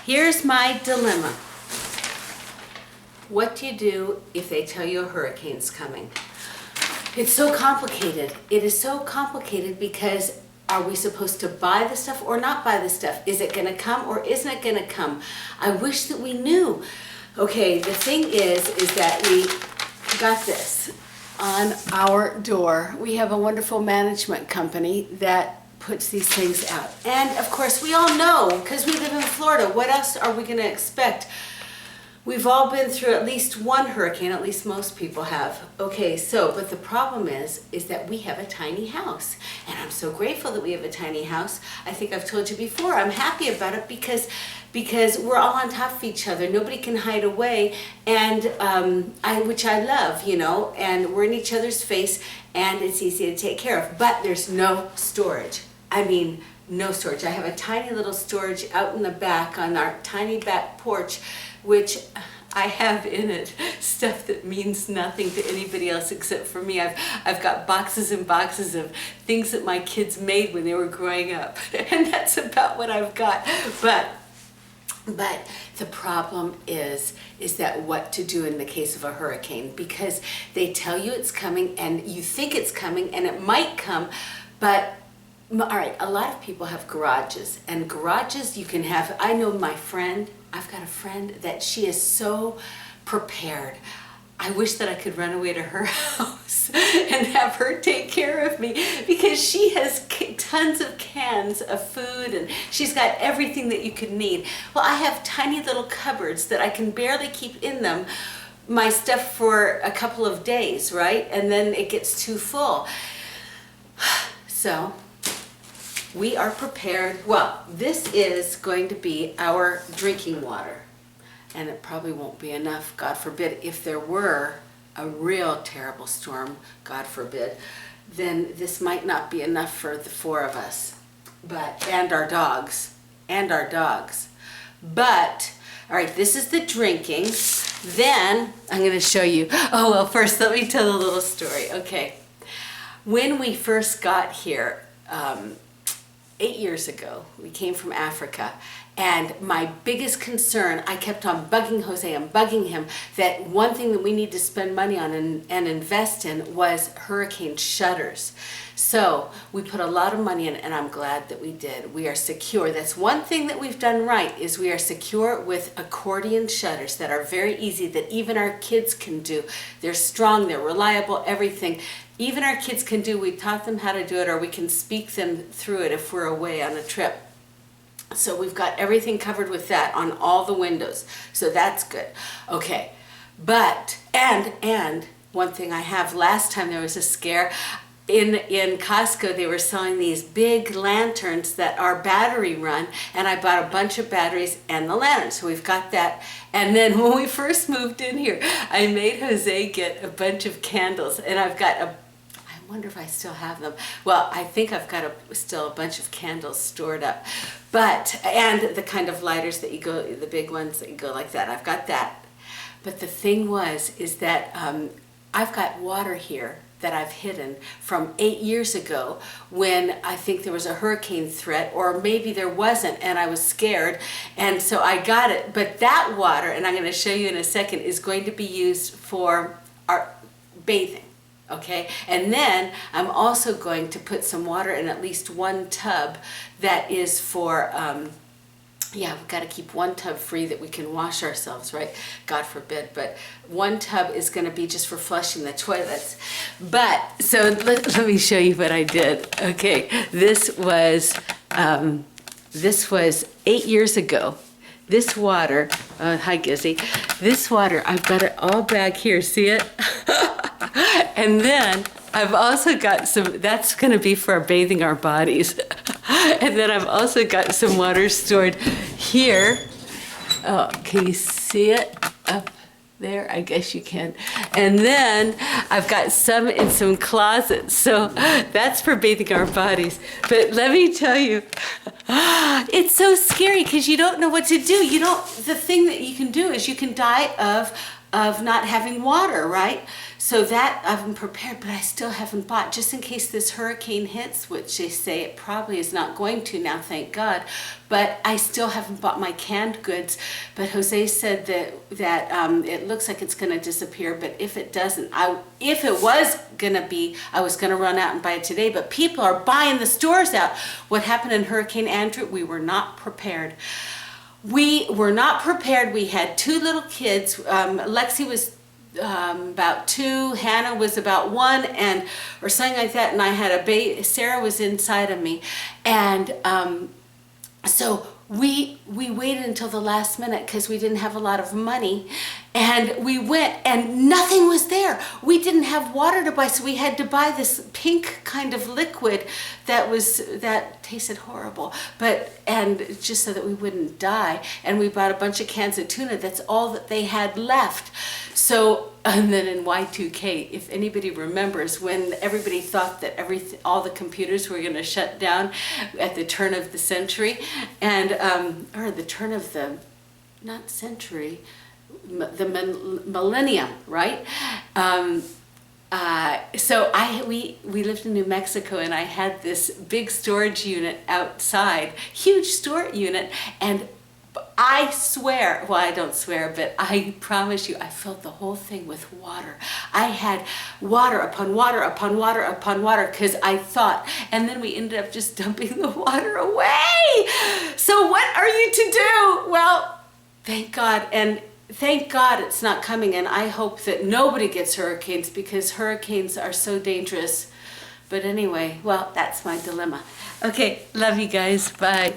Here's my dilemma. What do you do if they tell you a hurricane's coming? It's so complicated. It is so complicated because are we supposed to buy the stuff or not buy the stuff? Is it gonna come or isn't it gonna come? I wish that we knew. Okay, the thing is that we got this on our door. We have a wonderful management company that puts these things out. And of course we all know, because we live in Florida, what else are we gonna expect? We've all been through at least one hurricane, at least most people have. Okay, so, but the problem is that we have a tiny house. And I'm so grateful that we have a tiny house. I think I've told you before, I'm happy about it because we're all on top of each other. Nobody can hide away, and which I love, you know, and we're in each other's face, and it's easy to take care of. But there's no storage. I mean, no storage. I have a tiny little storage out in the back on our tiny back porch, which I have in it stuff that means nothing to anybody else except for me. I've got boxes and boxes of things that my kids made when they were growing up, and that's about what I've got. But the problem is that what to do in the case of a hurricane, because they tell you it's coming and you think it's coming and it might come, but all right, a lot of people have garages, and garages you can have. I know my friend, I've got a friend that she is so prepared. I wish that I could run away to her house and have her take care of me, because she has tons of cans of food and she's got everything that you could need. Well, I have tiny little cupboards that I can barely keep in them my stuff for a couple of days, right? And then it gets too full. So we are prepared. Well, this is going to be our drinking water, and it probably won't be enough, God forbid. If there were a real terrible storm, God forbid, then this might not be enough for the four of us, and our dogs. But, all right, this is the drinking. Then I'm going to show you. Oh, well, first let me tell a little story. Okay, when we first got here, 8 years ago, we came from Africa, and my biggest concern, I kept on bugging Jose and bugging him that one thing that we need to spend money on and invest in was hurricane shutters. So we put a lot of money in, and I'm glad that we did. We are secure. That's one thing that we've done right, is we are secure with accordion shutters that are very easy, that even our kids can do. They're strong, they're reliable, everything. Even our kids can do. We taught them how to do it, or we can speak them through it if we're away on a trip. So we've got everything covered with that on all the windows. So that's good. Okay, but, and one thing I have, last time there was a scare, in Costco they were selling these big lanterns that are battery run, and I bought a bunch of batteries and the lanterns, so we've got that. And then when we first moved in here, I made Jose get a bunch of candles, and I've got I wonder if I still have them. Well, I think I've got still a bunch of candles stored up, and the kind of lighters that you go, the big ones that you go like that, I've got that. But the thing is that I've got water here that I've hidden from 8 years ago, when I think there was a hurricane threat, or maybe there wasn't and I was scared, and so I got it. But that water, and I'm going to show you in a second, is going to be used for our bathing. Okay, and then I'm also going to put some water in at least one tub that is for, yeah, we've got to keep one tub free that we can wash ourselves, right? God forbid, but one tub is going to be just for flushing the toilets. But, so let me show you what I did. Okay, this was 8 years ago. This water, hi Gizzy, this water, I've got it all back here, see it? And then I've also got some, that's going to be for bathing our bodies. And then I've also got some water stored here. Oh, can you see it up there? I guess you can. And then I've got some in some closets. So that's for bathing our bodies. But let me tell you, it's so scary because you don't know what to do. The thing that you can do is you can die of of not having water, right? So that I've been prepared, but I still haven't bought, just in case this hurricane hits, which they say it probably is not going to now, thank God. But I still haven't bought my canned goods. But Jose said that it looks like it's going to disappear. But if it doesn't, if it was going to be, I was going to run out and buy it today. But people are buying the stores out. What happened in Hurricane Andrew? We were not prepared. We were not prepared. We had 2 little kids. Lexi was about 2, Hannah was about 1, and or something like that. And I had a baby. Sarah was inside of me, and so we waited until the last minute because we didn't have a lot of money, and we went and nothing was there. We didn't have water to buy, so we had to buy this pink kind of liquid that tasted horrible, and just so that we wouldn't die. And we bought a bunch of cans of tuna. That's all that they had left. So, and then in Y2K, if anybody remembers, when everybody thought that all the computers were going to shut down at the turn of the century, and or the turn of the, not century, the millennium, right? So we lived in New Mexico, and I had this big storage unit outside, huge storage unit, and I swear, well, I don't swear, but I promise you, I filled the whole thing with water. I had water upon water upon water upon water, because I thought, and then we ended up just dumping the water away. So what are you to do? Well, thank God, and thank God it's not coming, and I hope that nobody gets hurricanes, because hurricanes are so dangerous. But anyway, well, that's my dilemma. Okay, love you guys. Bye.